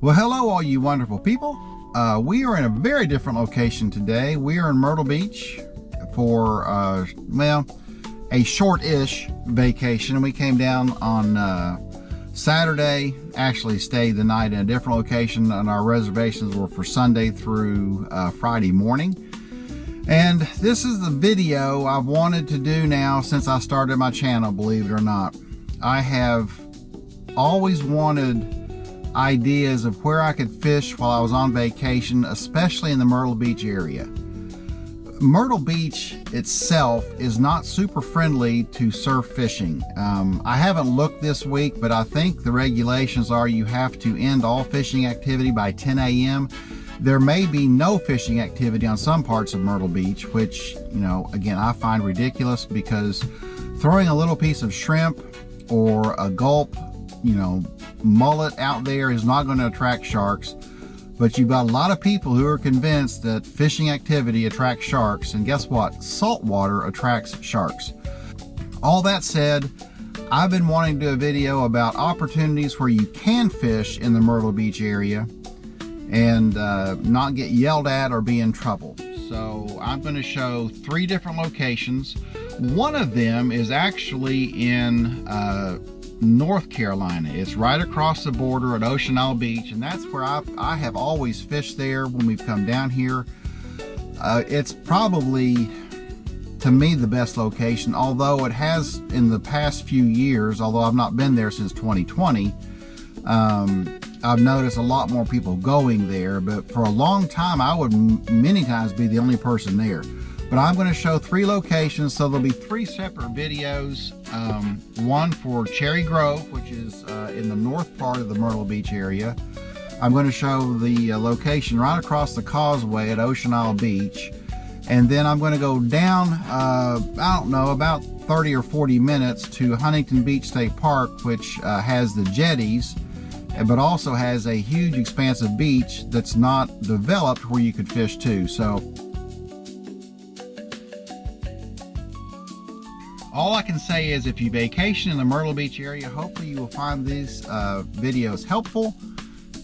Well, hello all you wonderful people. We are in a very different location today. We are in Myrtle Beach for, a short-ish vacation. We came down on Saturday, actually stayed the night in a different location, and our reservations were for Sunday through Friday morning. And this is the video I've wanted to do now since I started my channel, believe it or not. I have always wanted ideas of where I could fish while I was on vacation, especially in the Myrtle Beach area. Myrtle Beach itself is not super friendly to surf fishing. I haven't looked this week, but I think the regulations are you have to end all fishing activity by 10 a.m. There may be no fishing activity on some parts of Myrtle Beach, which, again, I find ridiculous, because throwing a little piece of shrimp or a gulp, mullet out there is not going to attract sharks. But you've got a lot of people who are convinced that fishing activity attracts sharks, and guess what? Salt water attracts sharks. All that said, I've been wanting to do a video about opportunities where you can fish in the Myrtle Beach area and not get yelled at or be in trouble. So I'm going to show 3 different locations. One of them is actually in North Carolina. It's right across the border at Ocean Isle Beach, and that's where I have always fished there when we've come down here. It's probably, to me, the best location, although it has in the past few years, although I've not been there since 2020, I've noticed a lot more people going there. But for a long time, I would many times be the only person there. But I'm going to show 3 locations, so there'll be 3 separate videos. One for Cherry Grove, which is in the north part of the Myrtle Beach area. I'm going to show the location right across the causeway at Ocean Isle Beach. And then I'm going to go down, I don't know, about 30 or 40 minutes to Huntington Beach State Park, which has the jetties, but also has a huge expansive beach that's not developed where you could fish too. So all I can say is, if you vacation in the Myrtle Beach area, hopefully you will find these videos helpful,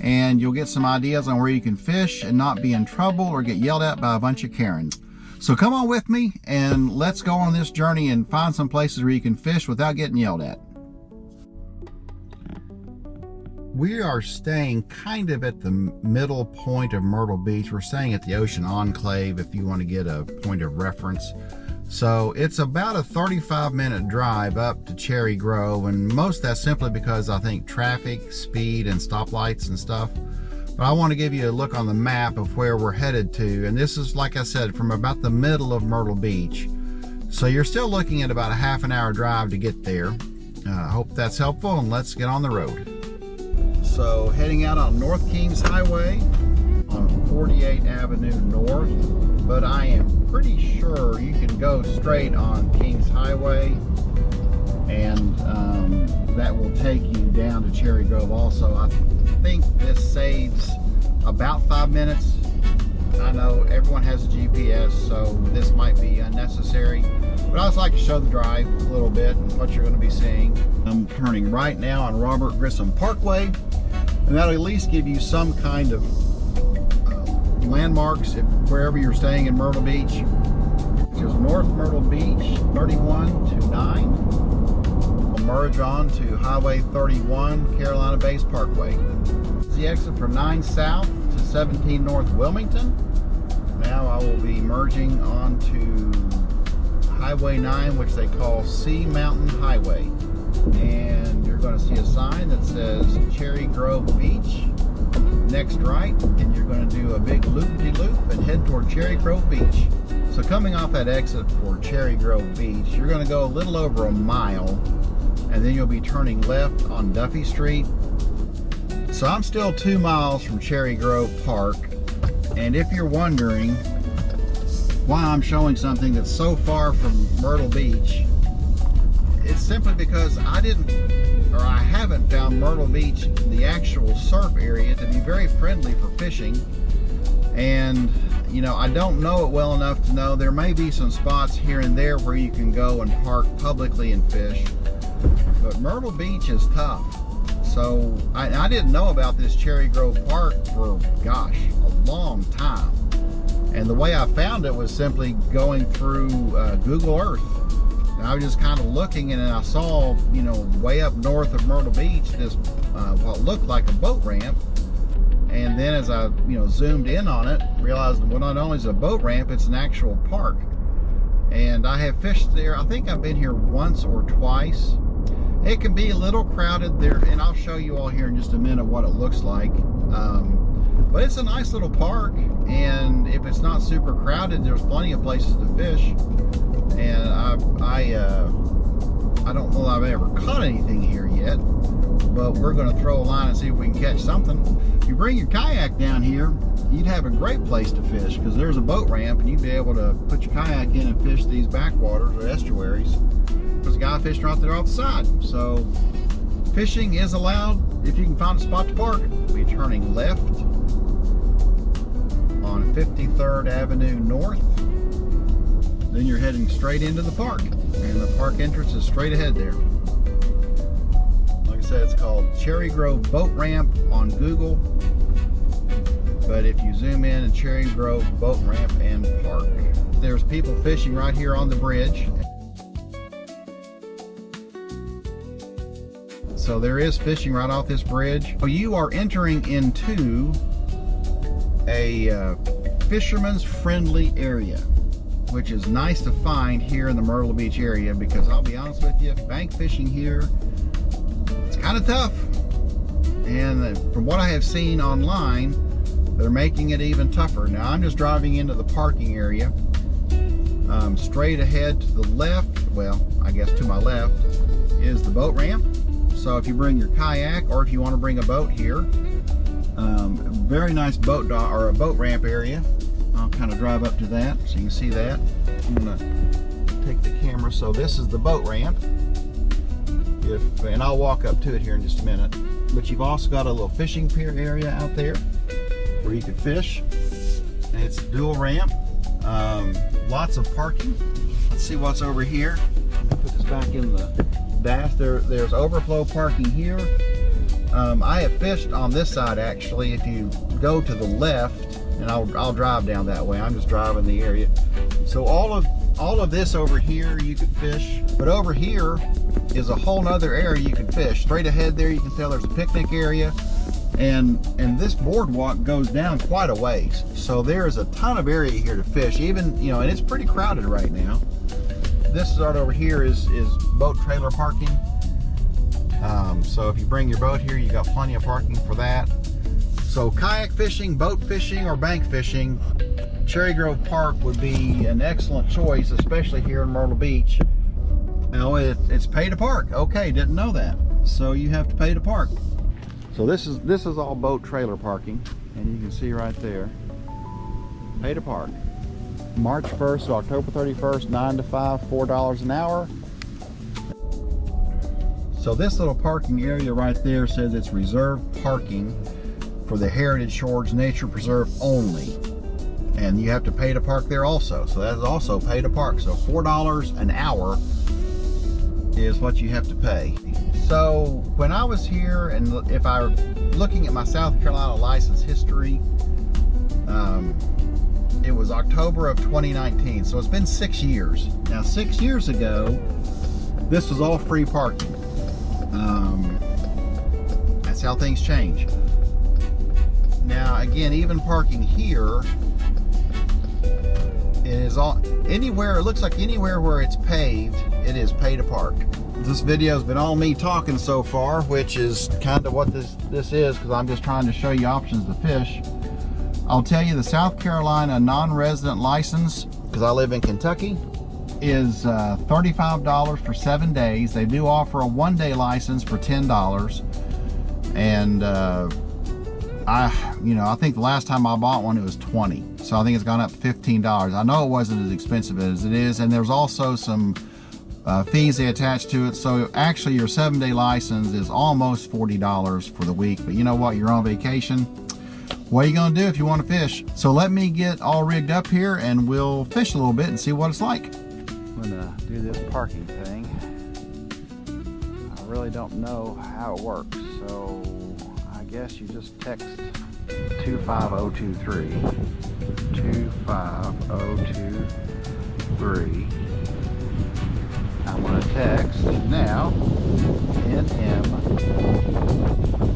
and you'll get some ideas on where you can fish and not be in trouble or get yelled at by a bunch of Karens. So come on with me and let's go on this journey and find some places where you can fish without getting yelled at. We are staying kind of at the middle point of Myrtle Beach. We're staying at the Ocean Enclave, if you want to get a point of reference. So it's about a 35-minute drive up to Cherry Grove, and most of that's simply because I think traffic, speed, and stoplights and stuff. But I want to give you a look on the map of where we're headed to, and this is, like I said, from about the middle of Myrtle Beach. So you're still looking at about a half-an-hour drive to get there. I hope that's helpful, and let's get on the road. So heading out on North Kings Highway on 48th Avenue North, but I am pretty sure you can go straight on Kings Highway, and that will take you down to Cherry Grove also. I think this saves about 5 minutes. I know everyone has a GPS, so this might be unnecessary, but I just like to show the drive a little bit and what you're going to be seeing. I'm turning right now on Robert Grissom Parkway, and that'll at least give you some kind of landmarks wherever you're staying in Myrtle Beach. Which is North Myrtle Beach 31 to 9. We'll merge on to Highway 31, Carolina Bays Parkway. This is the exit from 9 South to 17 North Wilmington. Now I will be merging on to Highway 9, which they call Sea Mountain Highway. And you're going to see a sign that says Cherry Grove Beach. Next right, and you're going to do a big loop-de-loop and head toward Cherry Grove Beach. So coming off that exit for Cherry Grove Beach, you're going to go a little over a mile, and then you'll be turning left on Duffy Street. So I'm still 2 miles from Cherry Grove Park, and if you're wondering why I'm showing something that's so far from Myrtle Beach, it's simply because I haven't found Myrtle Beach, the actual surf area, to be very friendly for fishing. And I don't know it well enough to know there may be some spots here and there where you can go and park publicly and fish, but Myrtle Beach is tough. So So I didn't know about this Cherry Grove Park for, gosh, a long time. And the way I found it was simply going through Google Earth. And I was just kind of looking, and I saw, you know, way up north of Myrtle Beach, this what looked like a boat ramp. And then as I, you know, zoomed in on it, realized, well, not only is it a boat ramp, it's an actual park. And I have fished there. I think I've been here once or twice. It can be a little crowded there, and I'll show you all here in just a minute what it looks like. But it's a nice little park, and if it's not super crowded, there's plenty of places to fish. And I don't know that I've ever caught anything here yet, but we're going to throw a line and see if we can catch something. If you bring your kayak down here, you'd have a great place to fish, because there's a boat ramp, and you'd be able to put your kayak in and fish these backwaters or estuaries. There's a guy fishing right there off the side. So fishing is allowed if you can find a spot to park. We'll be turning left on 53rd Avenue North. Then you're heading straight into the park, and the park entrance is straight ahead there. Like I said, it's called Cherry Grove Boat Ramp on Google, but if you zoom in and Cherry Grove Boat Ramp and Park, there's people fishing right here on the bridge. So there is fishing right off this bridge. So you are entering into a fisherman's friendly area, which is nice to find here in the Myrtle Beach area, because I'll be honest with you, bank fishing here, it's kind of tough. And from what I have seen online, they're making it even tougher. Now I'm just driving into the parking area. Straight ahead to the left, well, I guess to my left, is the boat ramp. So if you bring your kayak, or if you want to bring a boat here, very nice boat ramp area. I'll kind of drive up to that so you can see that. I'm gonna take the camera. So this is the boat ramp. And I'll walk up to it here in just a minute. But you've also got a little fishing pier area out there where you can fish. And it's a dual ramp. Lots of parking. Let's see what's over here. Put this back in the dash. There's overflow parking here. I have fished on this side actually. If you go to the left, and I'll drive down that way. I'm just driving the area. So all of this over here you can fish, but over here is a whole nother area you can fish. Straight ahead there you can tell there's a picnic area, and this boardwalk goes down quite a ways. So there is a ton of area here to fish, even, you know, and it's pretty crowded right now. This right over here is boat trailer parking. So if you bring your boat here, you got plenty of parking for that. So kayak fishing, boat fishing, or bank fishing, Cherry Grove Park would be an excellent choice, especially here in Myrtle Beach. Now it's pay to park. Okay, didn't know that. So you have to pay to park. So this is all boat trailer parking, and you can see right there, pay to park. March 1st to October 31st, 9 to 5, $4 an hour. So this little parking area right there says it's reserved parking for the Heritage Shores Nature Preserve only. And you have to pay to park there also. So that is also pay to park. So $4 an hour is what you have to pay. So when I was here, and if I were looking at my South Carolina license history, it was October of 2019. So it's been 6 years. Now 6 years ago, this was all free parking. That's how things change. Now again, even parking here, it is all anywhere. It looks like anywhere where it's paved, it is pay to park. This video has been all me talking so far, which is kind of what this is, because I'm just trying to show you options to fish. I'll tell you, the South Carolina non-resident license, because I live in Kentucky, is $35 for 7 days. They do offer a one-day license for $10, and I think the last time I bought one it was $20, so I think it's gone up $15. I know it wasn't as expensive as it is, and there's also some fees they attach to it. So actually your 7-day license is almost $40 for the week. But you know what, you're on vacation, what are you gonna do if you want to fish? So let me get all rigged up here and we'll fish a little bit and see what it's like. I'm gonna do this parking thing. I really don't know how it works, so I guess you just text 25023. 25023. I'm going to text now NM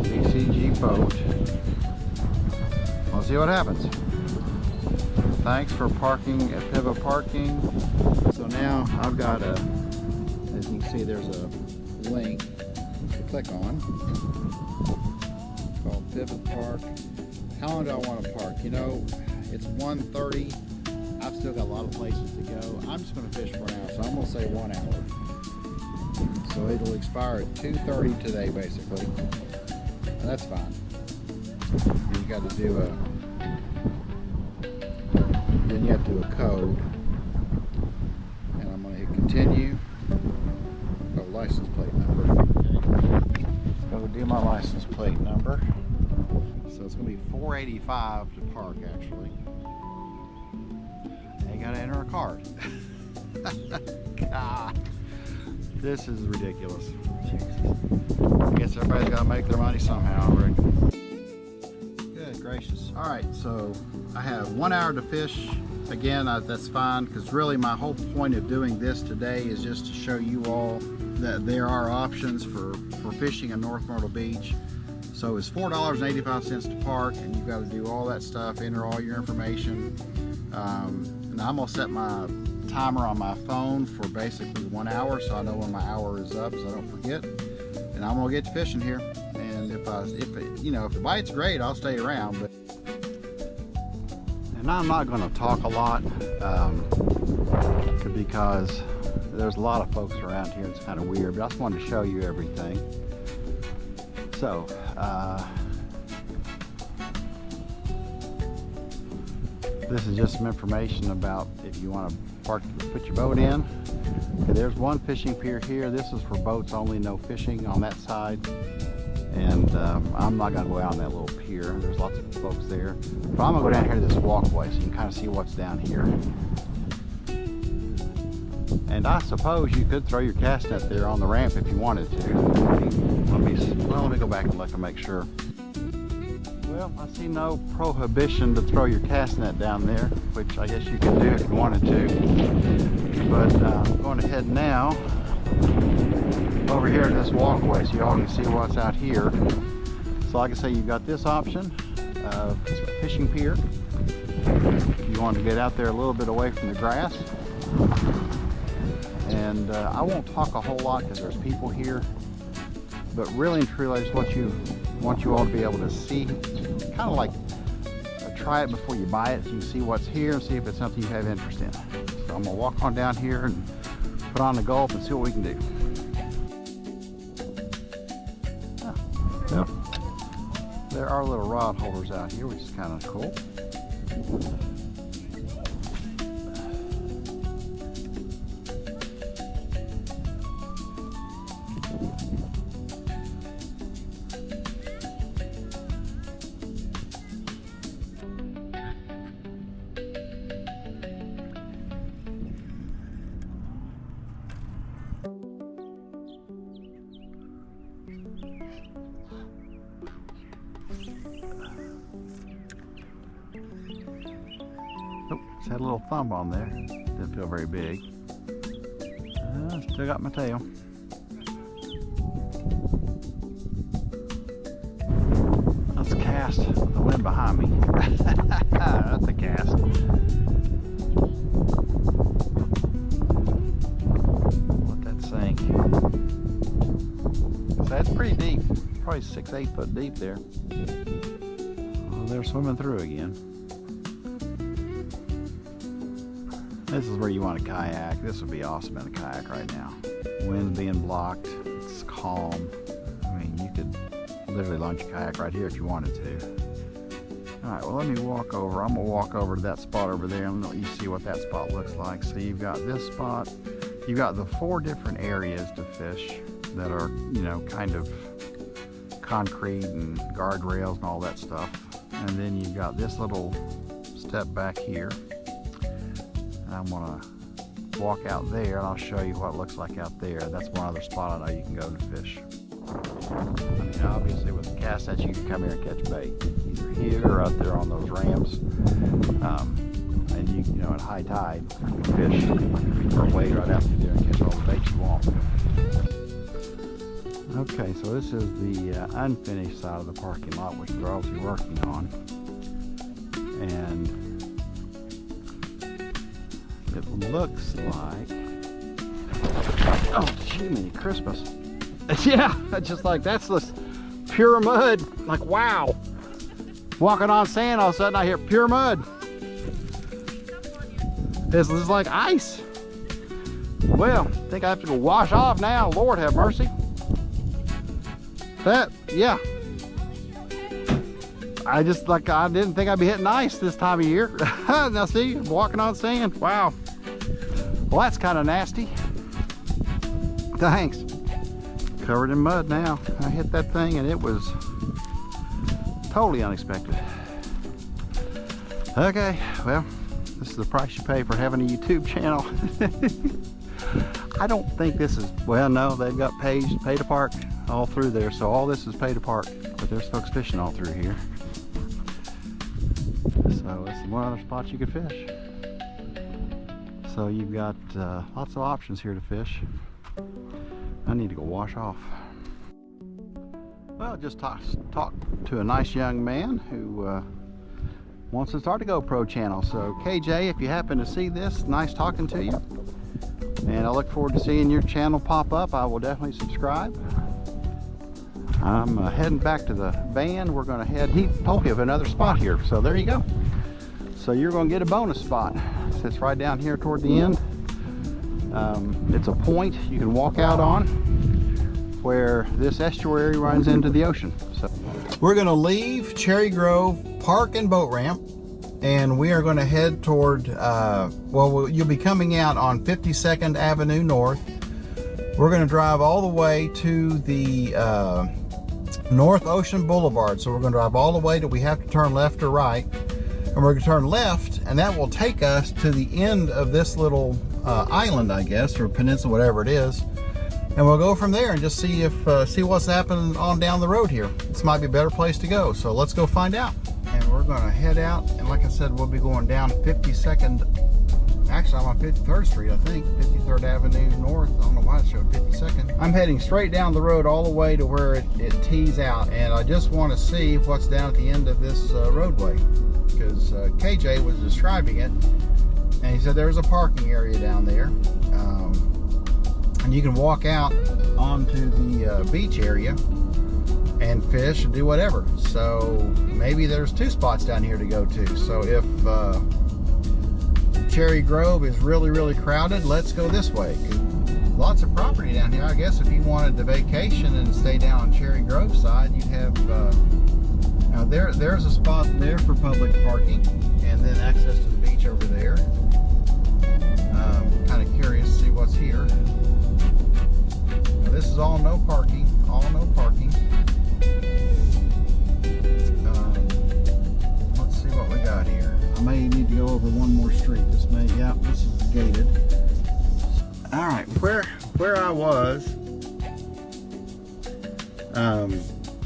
BCG boat. We'll see what happens. Thanks for parking at Pivot Parking. So now I've got a, as you can see, there's a link to click on called Pivot Park. How long do I want to park? You know, it's 1:30. I've still got a lot of places to go. I'm just going to fish for an hour, so I'm going to say 1 hour. So it'll expire at 2:30 today, basically. And that's fine. You got to do then you have to do a code. And I'm going to hit continue. Oh, license plate number. Okay. Go do my license plate number. So it's going to be $4.85 to park, actually. And you got to enter a card. God, this is ridiculous. Jesus. I guess everybody's got to make their money somehow, I reckon. Good gracious. All right, so I have 1 hour to fish. Again, that's fine, because really my whole point of doing this today is just to show you all that there are options for fishing in North Myrtle Beach. So it's $4.85 to park, and you've got to do all that stuff, enter all your information. And I'm gonna set my timer on my phone for basically 1 hour, so I know when my hour is up, so I don't forget. And I'm gonna get to fishing here. And if the bite's great, I'll stay around. And I'm not gonna talk a lot because there's a lot of folks around here. It's kind of weird, but I just wanted to show you everything. So, this is just some information about if you want to put your boat in. Okay, there's one fishing pier here. This is for boats only, no fishing on that side. And I'm not going to go out on that little pier. There's lots of folks there. But I'm going to go down here to this walkway so you can kind of see what's down here. And I suppose you could throw your cast net there on the ramp if you wanted to. Let me go back and look and make sure. Well, I see no prohibition to throw your cast net down there, which I guess you could do if you wanted to. But I'm going ahead now over here at this walkway so you all can see what's out here. So like I say, you've got this option of fishing pier. You want to get out there a little bit away from the grass. And I won't talk a whole lot because there's people here, but really and truly I just want you all to be able to see, kind of like try it before you buy it, so you can see what's here and see if it's something you have interest in. So I'm going to walk on down here and put on the gulp and see what we can do. Yep. There are little rod holders out here, which is kind of cool. Oh, just had a little thumb on there. Didn't feel very big. Still got my tail. Let's cast with the wind behind me. That's a cast. Let that sink. So that's pretty deep. Probably 6-8 foot deep there. Oh, they're swimming through again. This is where you want a kayak. This would be awesome in a kayak right now. Wind being blocked, it's calm. I mean, you could literally launch a kayak right here if you wanted to. All right, well, let me walk over. I'm gonna walk over to that spot over there and let you see what that spot looks like. So you've got this spot. You've got the 4 different areas to fish that are, you know, kind of concrete and guardrails and all that stuff. And then you've got this little step back here. I'm gonna walk out there and I'll show you what it looks like out there. That's one other spot I know you can go to fish. I mean, obviously with the cast net you can come here and catch bait, either here or out there on those rams. And you know, at high tide, you can fish or wade right out through there and catch all the bait you want. Okay, so this is the unfinished side of the parking lot, which we're obviously working on. And it looks like, oh, Jiminy Christmas. Yeah, just like that's this pure mud. Like, wow. Walking on sand, all of a sudden I hear pure mud. This is like ice. Well, I think I have to go wash off now. Lord have mercy. That, yeah. I didn't think I'd be hitting ice this time of year. Now see, I'm walking on sand. Wow. Well, that's kind of nasty. Thanks. Covered in mud now. I hit that thing and it was totally unexpected. Okay, well, this is the price you pay for having a YouTube channel. I don't think this is, well, no, they've got pay to park all through there, so all this is pay to park, but there's folks fishing all through here. So it's one other spot you could fish. So you've got lots of options here to fish. I need to go wash off. Well, just talked to a nice young man who wants to start a GoPro channel. So KJ, if you happen to see this, nice talking to you. And I look forward to seeing your channel pop up. I will definitely subscribe. I'm heading back to the van. We're gonna head, he told me of another spot here. So there you go. So you're gonna get a bonus spot. It's right down here toward the end. It's a point you can walk out on where this estuary runs into the ocean. So we're going to leave Cherry Grove Park and Boat Ramp, and we are going to head toward, well, you'll be coming out on 52nd Avenue North. We're going to drive all the way to the North Ocean Boulevard. So we're going to drive all the way till we have to turn left or right. And we're going to turn left, and that will take us to the end of this little island, I guess, or peninsula, whatever it is. And we'll go from there and just see if see what's happening on down the road here. This might be a better place to go, so let's go find out. And we're going to head out, and like I said, we'll be going down 52nd. Actually, I'm on 53rd Street, I think. 53rd Avenue North. I don't know why it showed 52nd. I'm heading straight down the road all the way to where it tees out, and I just want to see what's down at the end of this roadway. Because KJ was describing it, and he said there's a parking area down there, and you can walk out onto the beach area and fish and do whatever. So maybe there's two spots down here to go to. So if Cherry Grove is really crowded, let's go this way. Lots of property down here. I guess if you wanted to vacation and stay down on Cherry Grove side, you'd have now there's a spot there for public parking, and then access to the beach over there. Kind of curious to see what's here. Now, this is all no parking, Let's see what we got here. I may need to go over one more street. This is gated. All right, where I was,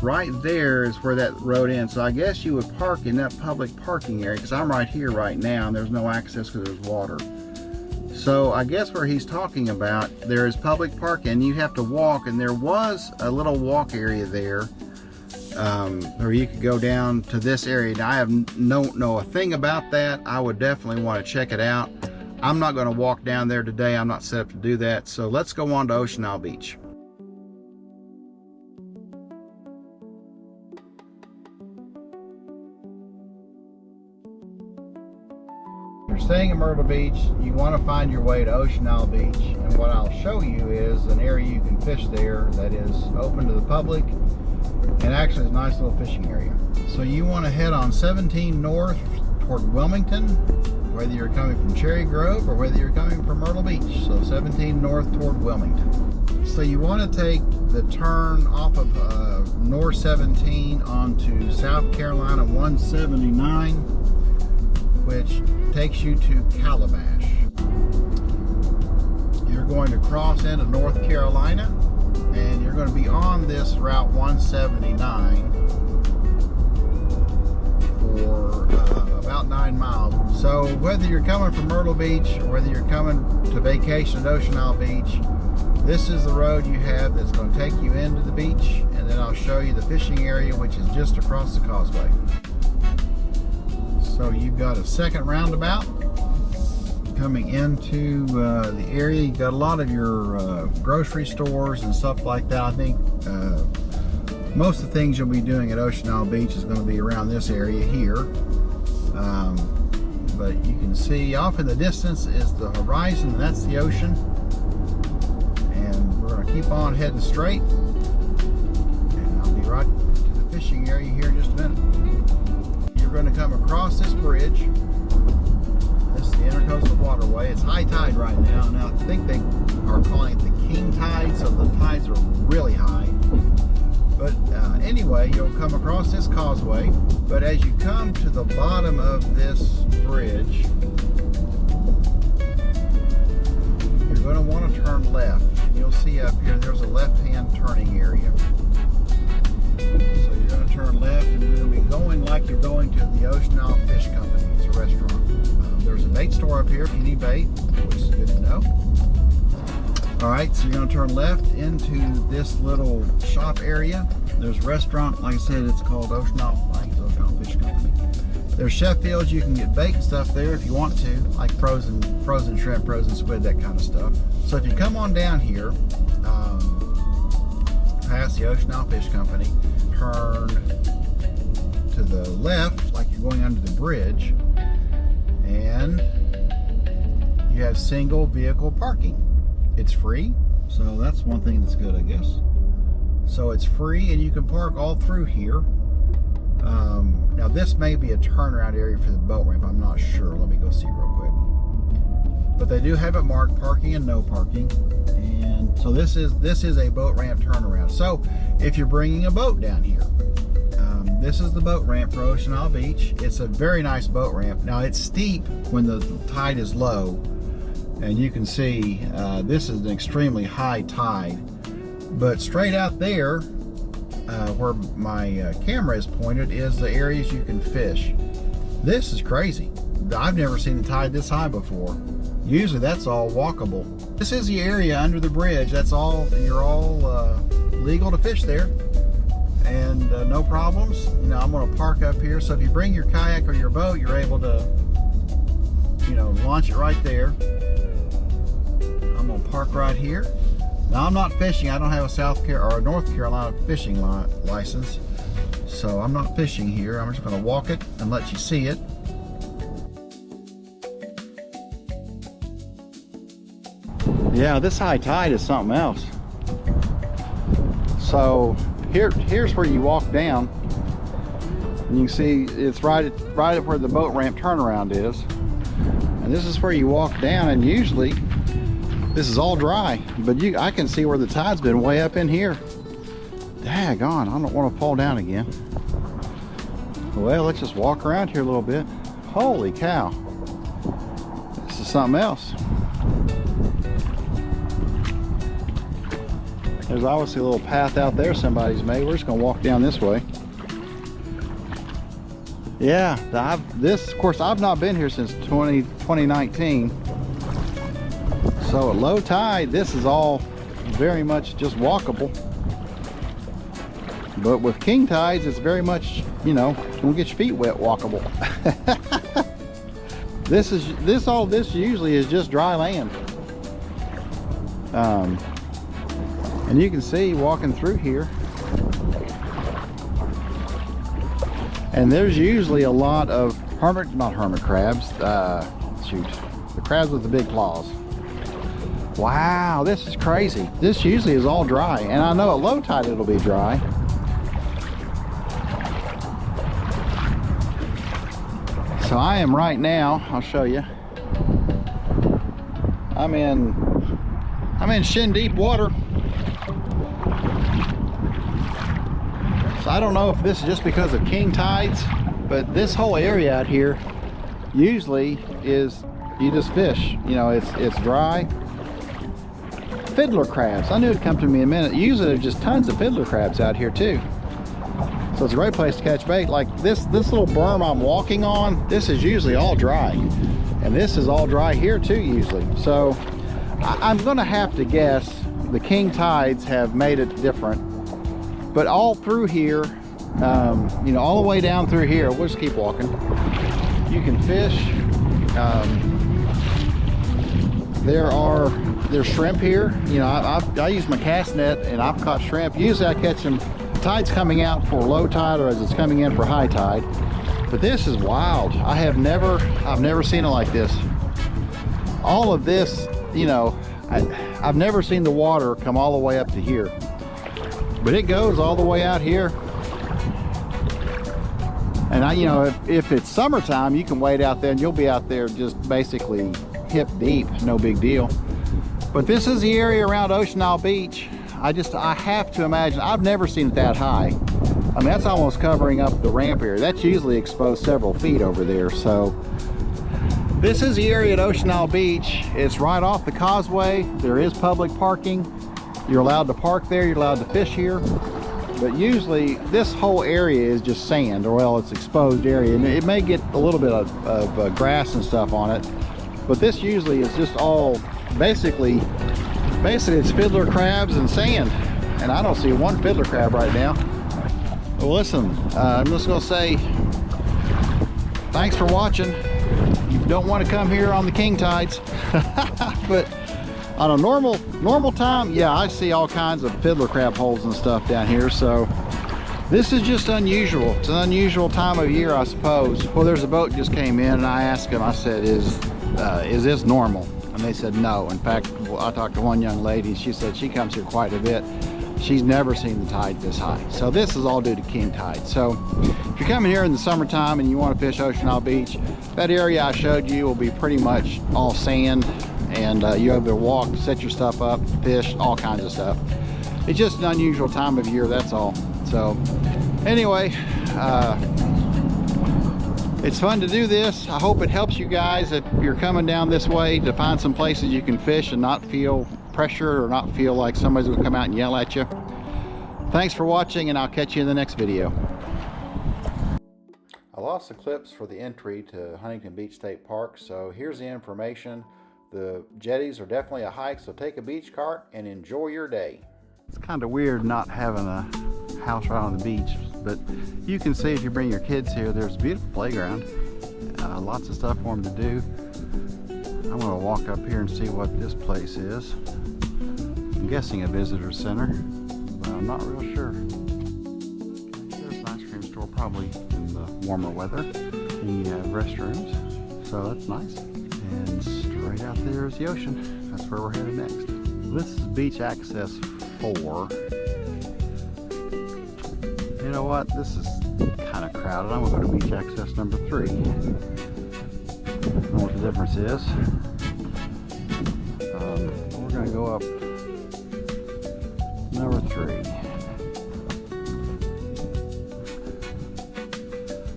right there is where that road ends. So I guess you would park in that public parking area, because I'm right here right now and there's no access because there's water. So I guess where he's talking about, there is public parking. You have to walk, and there was a little walk area there, where you could go down to this area. Now, I don't know a thing about that. I would definitely want to check it out. I'm not going to walk down there today. I'm not set up to do that. So let's go on to Ocean Isle Beach. If you're staying in Myrtle Beach, you want to find your way to Ocean Isle Beach, and what I'll show you is an area you can fish there that is open to the public, and actually is a nice little fishing area. So you want to head on 17 north toward Wilmington, whether you're coming from Cherry Grove or whether you're coming from Myrtle Beach. So 17 north toward Wilmington. So you want to take the turn off of North 17 onto South Carolina 179, which takes you to Calabash. going to cross into North Carolina, and you're going to be on this Route 179 for about 9 miles. So whether you're coming from Myrtle Beach or whether you're coming to vacation at Ocean Isle Beach, this is the road you have that's going to take you into the beach, and then I'll show you the fishing area, which is just across the causeway. So you've got a second roundabout coming into the area. You've got a lot of your grocery stores and stuff like that. I think most of the things you'll be doing at Ocean Isle Beach is going to be around this area here. But you can see off in the distance is the horizon, and that's the ocean. And we're going to keep on heading straight. And I'll be right to the fishing area here in just a minute. You're going to come across this bridge. This is the Intercoastal Waterway. It's high tide right now. Now I think they are calling it the king tide, so the tides are really high. But anyway, you'll come across this causeway. But as you come to the bottom of this bridge, you're going to want to turn left. You'll see up here there's a left-hand turning area. So you're going to turn left, and you're going to be going like you're going to the Ocean Isle Fish Company. It's a restaurant. There's a bait store up here if you need bait, which is good to know. Alright, so you're going to turn left into this little shop area. There's a restaurant, like I said, it's called Ocean Isle, I think it's Ocean Isle Fish Company. There's Sheffield's, you can get bait and stuff there if you want to, like frozen shrimp, frozen squid, that kind of stuff. So if you come on down here, past the Ocean Isle Fish Company, turn to the left, like you're going under the bridge, and you have single vehicle parking. It's free, so that's one thing that's good, I guess. So it's free, and you can park all through here. Now this may be a turnaround area for the boat ramp. I'm not sure. Let me go see real quick. But they do have it marked parking and no parking. And so this is a boat ramp turnaround. So if you're bringing a boat down here, this is the boat ramp for Ocean Isle Beach. It's a very nice boat ramp. Now it's steep when the tide is low. And you can see this is an extremely high tide, but straight out there where my camera is pointed is the areas you can fish. This is crazy. I've never seen the tide this high before. Usually that's all walkable. This is the area under the bridge. That's all, you're all legal to fish there, and no problems. You know, I'm going to park up here, so if you bring your kayak or your boat, you're able to, you know, launch it right there. I'm gonna park right here. Now I'm not fishing. I don't have a North Carolina fishing license, so I'm not fishing here. I'm just gonna walk it and let you see it. Yeah, this high tide is something else. So here's where you walk down, and you can see it's right up where the boat ramp turnaround is. And this is where you walk down, and usually this is all dry, but I can see where the tide's been way up in here. Daggone, I don't want to fall down again. Well, let's just walk around here a little bit. Holy cow. This is something else. There's obviously a little path out there somebody's made. We're just gonna walk down this way. Yeah, of course, I've not been here since 2019. So at low tide, this is all very much just walkable. But with king tides, it's very much, you know, don't get your feet wet walkable. All this usually is just dry land. And you can see walking through here, and there's usually a lot of not hermit crabs, the crabs with the big claws. Wow, this is crazy. This usually is all dry, and I know at low tide it'll be dry. So I am right now, I'll show you. I'm in shin deep water. So I don't know if this is just because of king tides, but this whole area out here usually is, you just fish. You know, it's dry. fiddler crabs. I knew it'd come to me in a minute. Usually there's just tons of fiddler crabs out here too. So it's a great place to catch bait. Like this little berm I'm walking on, this is usually all dry. And this is all dry here too usually. So I'm gonna have to guess the king tides have made it different. But all through here, you know, all the way down through here, we'll just keep walking. You can fish. There's shrimp here. You know, I use my cast net and I've caught shrimp. Usually I catch them, tide's coming out for low tide or as it's coming in for high tide. But this is wild. I've never seen it like this. All of this, you know, I've never seen the water come all the way up to here. But it goes all the way out here. And you know, if it's summertime, you can wade out there and you'll be out there just basically hip deep, no big deal. But this is the area around Ocean Isle Beach. I have to imagine, I've never seen it that high. I mean, that's almost covering up the ramp area. That's usually exposed several feet over there. So this is the area at Ocean Isle Beach. It's right off the causeway. There is public parking. You're allowed to park there, you're allowed to fish here. But usually this whole area is just sand, or well, it's exposed area. And it may get a little bit of grass and stuff on it. But this usually is just all, basically it's fiddler crabs and sand. And I don't see one fiddler crab right now. Well, listen, I'm just gonna say, thanks for watching. You don't want to come here on the king tides. But on a normal time, yeah, I see all kinds of fiddler crab holes and stuff down here. So this is just unusual. It's an unusual time of year, I suppose. Well, there's a boat just came in and I asked them, I said, is this normal? And they said no. In fact, I talked to one young lady, she said she comes here quite a bit. She's never seen the tides this high. So this is all due to king tide. So if you're coming here in the summertime and you want to fish Ocean Isle Beach, that area I showed you will be pretty much all sand, and you're able to walk, set your stuff up, fish, all kinds of stuff. It's just an unusual time of year, that's all. So anyway, it's fun to do this. I hope it helps you guys if you're coming down this way to find some places you can fish and not feel pressure or not feel like somebody's gonna come out and yell at you. Thanks for watching, and I'll catch you in the next video. I lost the clips for the entry to Huntington Beach State Park, so here's the information. The jetties are definitely a hike, so take a beach cart and enjoy your day. It's kind of weird not having a house right on the beach, but you can see if you bring your kids here, there's a beautiful playground. Lots of stuff for them to do. I'm going to walk up here and see what this place is. I'm guessing a visitor center, but I'm not real sure. There's an ice cream store probably in the warmer weather. And you have restrooms, so that's nice. And straight out there is the ocean. That's where we're headed next. This is beach access 4. You know what? This is kind of crowded. I'm going to go to beach access number 3. I don't know what the difference is. We're going to go up number 3.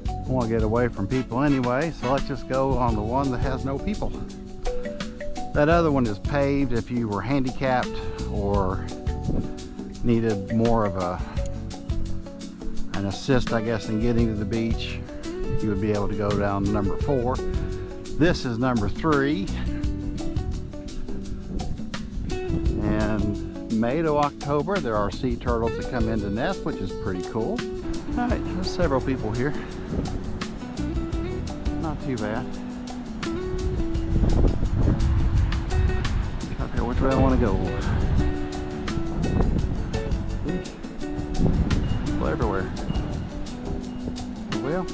I want to get away from people anyway, so let's just go on the one that has no people. That other one is paved. If you were handicapped or needed more of an assist, I guess, in getting to the beach, you would be able to go down number 4. This is number 3. And May to October, there are sea turtles that come in to nest, which is pretty cool. All right, there's several people here. Not too bad. Okay, which way I want to go? People everywhere. Well,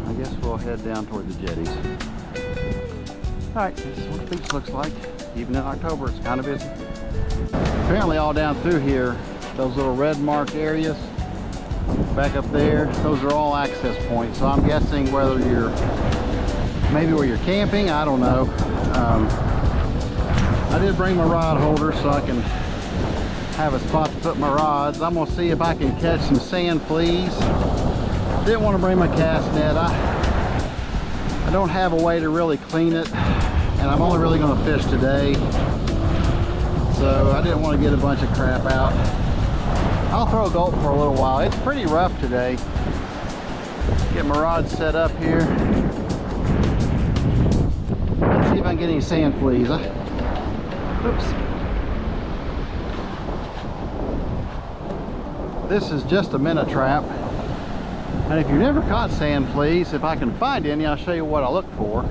I guess we'll head down toward the jetties. Alright, this is what the beach looks like. Even in October, it's kind of busy. Apparently all down through here, those little red marked areas, back up there, those are all access points. So I'm guessing whether you're, maybe where you're camping, I don't know. I did bring my rod holder so I can have a spot to put my rods. I'm gonna see if I can catch some sand fleas. Didn't want to bring my cast net. I don't have a way to really clean it, and I'm only really going to fish today. so I didn't want to get a bunch of crap out. I'll throw a gulp for a little while. It's pretty rough today. Get my rod set up here. Let's see if I can get any sand fleas. Oops. This is just a minnow trap. And if you've never caught sand fleas, if I can find any, I'll show you what I look for.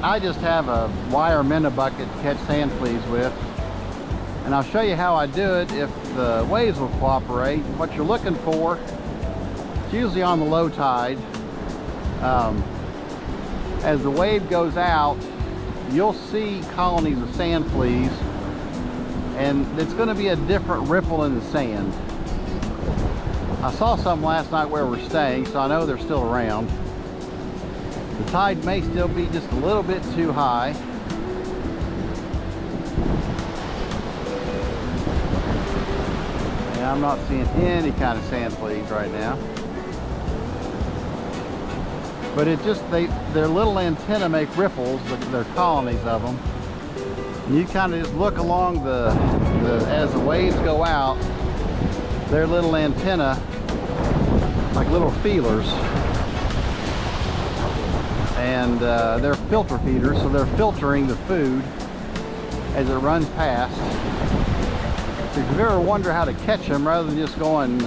I just have a wire minnow bucket to catch sand fleas with. And I'll show you how I do it if the waves will cooperate. What you're looking for, it's usually on the low tide. As the wave goes out, you'll see colonies of sand fleas, and it's going to be a different ripple in the sand. I saw some last night where we're staying, so I know they're still around. The tide may still be just a little bit too high. And I'm not seeing any kind of sand fleas right now. But it just, their little antennae make ripples, they're colonies of them. And you kind of just look along as the waves go out, their little antennae, like little feelers. And they're filter feeders, so they're filtering the food as it runs past. So if you ever wonder how to catch them rather than just going,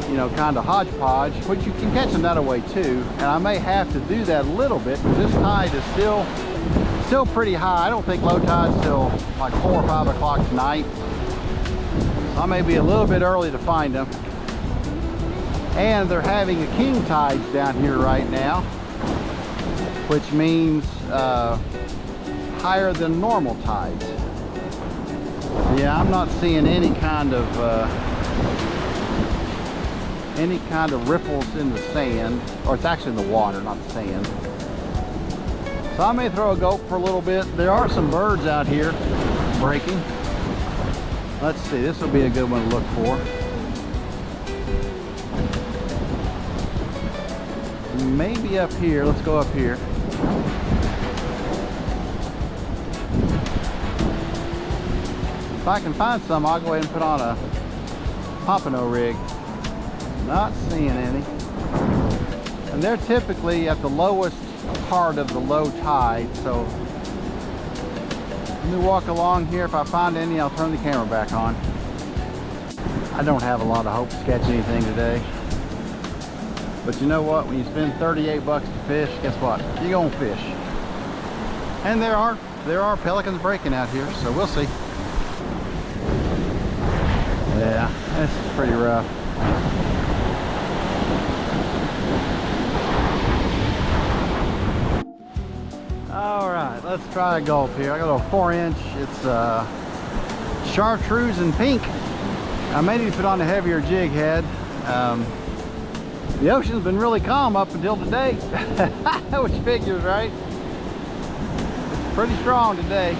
you know, kind of hodgepodge, which you can catch them that way too. And I may have to do that a little bit, but this tide is still pretty high. I don't think low tide's till like 4 or 5 o'clock tonight. So I may be a little bit early to find them. And they're having a king tides down here right now, which means higher than normal tides. Yeah, I'm not seeing any kind of ripples in the sand, or it's actually in the water, not the sand. So I may throw a gulp for a little bit. There are some birds out here breaking. Let's see, this will be a good one to look for. Maybe up here. Let's go up here. If I can find some, I'll go ahead and put on a pompano rig. Not seeing any. And they're typically at the lowest part of the low tide, so let me walk along here. If I find any, I'll turn the camera back on. I don't have a lot of hope to catch anything today. But you know what? When you spend 38 bucks to fish, guess what? You're gonna fish. And there are pelicans breaking out here, so we'll see. Yeah, this is pretty rough. All right, let's try a gulp here. I got a 4-inch. It's chartreuse and pink. I may need to put on a heavier jig head. The ocean's been really calm up until today, which figures, right? It's pretty strong today.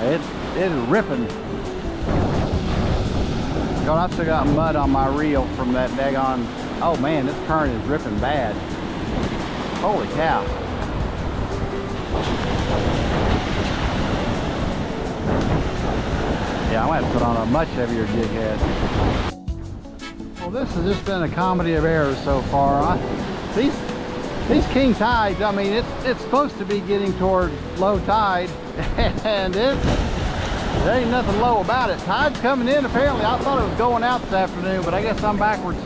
It is ripping. God, I've still got mud on my reel from that daggone. Oh man, this current is ripping bad. Holy cow. Yeah, I'm gonna have to put on a much heavier jig head. Well, this has just been a comedy of errors so far. These king tides, I mean, it's supposed to be getting toward low tide, and there ain't nothing low about it. Tide's coming in apparently. I thought it was going out this afternoon, but I guess I'm backwards.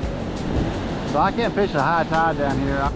So I can't fish a high tide down here.